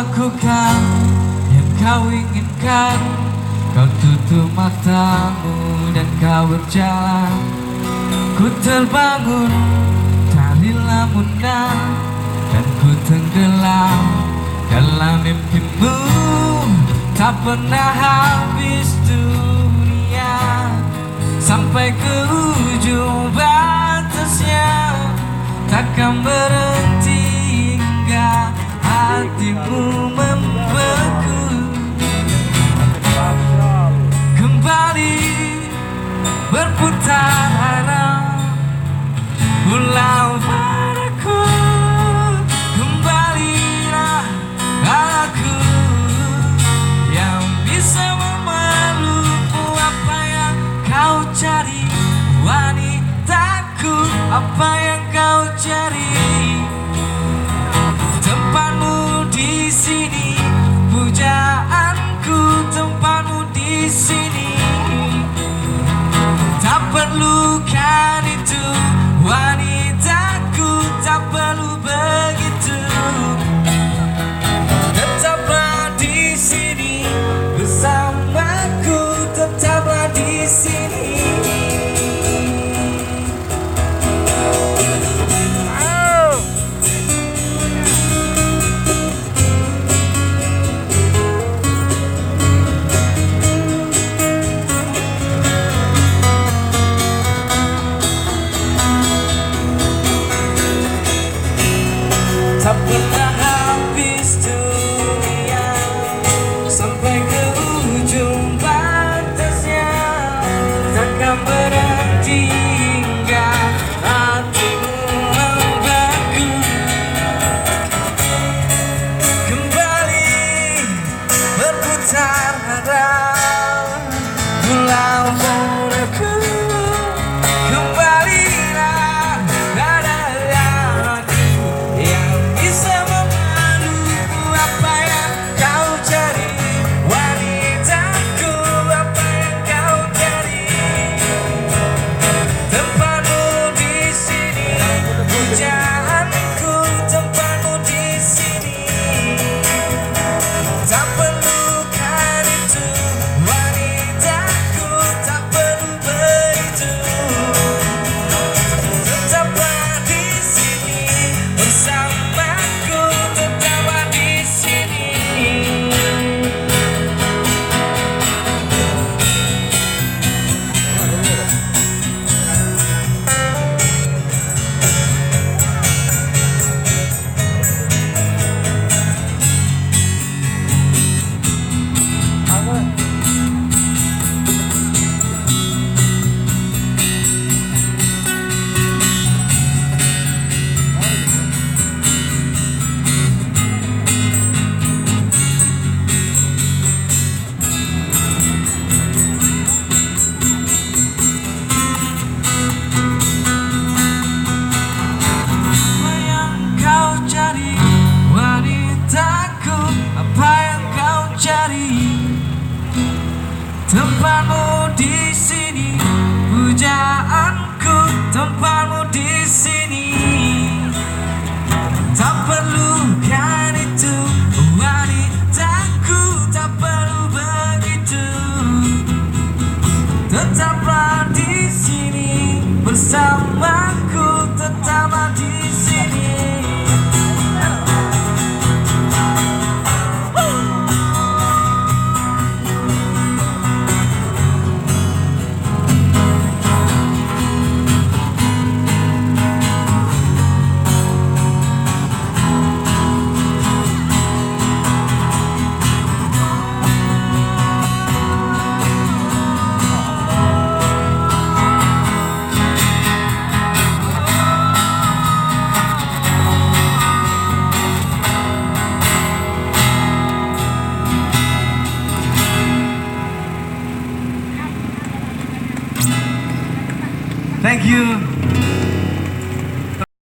lakukan yang kau inginkan. Kau tutup matamu dan kau berjalan. Ku terbangun dari lamunan dan ku tenggelam dalam mimpimu. Tak pernah habis dunia sampai ke ujung batasnya. Takkan berhenti hingga hatimu membeku. Kembali berputar arah pulau padaku. Kembalilah aku yang bisa memelukmu. Apa yang kau cari, wanitaku? Apa yang kau cari? Tempatmu di sini, pujaanku. Tempatmu di sini. Tak perlu kan itu, wanitaku. Tak perlu begitu. Tetaplah di sini bersamaku. Tetaplah di sini. Tak pernah habis dunia sampai ke ujung batasnya. Takkan berhenti hingga hatimu membeku. Kembali berputar arah pulau padaku. Kembalilah pada hati yang bisa memelukmu. Apa yang kau cari, wanitaku? Apa yang kau cari? Tempatmu di sini, pujaanku. Tempatmu di sini. Tak perlu kan itu, wanitaku. Tak perlu begitu. Tetaplah di sini bersamaku. Tetaplah di sini. Apa yang kau cari, wanitaku? Apa yang kau cari? Tempatmu di sini, pujaanku. Tempatmu di sini. Tak perlu kan itu, wanitaku. Tak perlu begitu. Tetaplah di sini bersamaku. Tetaplah di sini. Thank you.